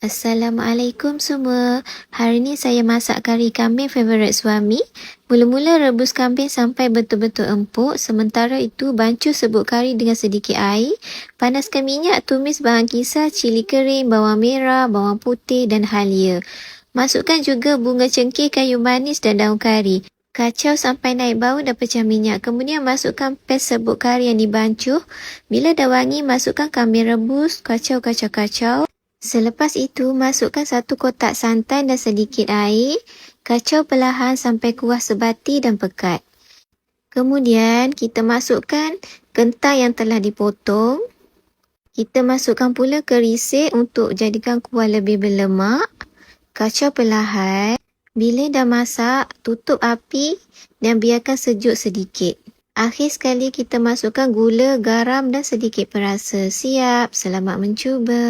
Assalamualaikum semua. Hari ni saya masak kari kambing favourite suami. Mula-mula rebus kambing sampai betul-betul empuk. Sementara itu bancuh serbuk kari dengan sedikit air. Panaskan minyak, tumis bahan kisar, cili kering, bawang merah, bawang putih dan halia. Masukkan juga bunga cengkeh, kayu manis dan daun kari. Kacau sampai naik bau dan pecah minyak. Kemudian masukkan pes serbuk kari yang dibancuh. Bila dah wangi, masukkan kambing rebus. Kacau. Selepas itu, masukkan 1 kotak santan dan sedikit air. Kacau perlahan sampai kuah sebati dan pekat. Kemudian, kita masukkan kentang yang telah dipotong. Kita masukkan pula kerisik untuk jadikan kuah lebih berlemak. Kacau perlahan. Bila dah masak, tutup api dan biarkan sejuk sedikit. Akhir sekali, kita masukkan gula, garam dan sedikit perasa. Siap, selamat mencuba.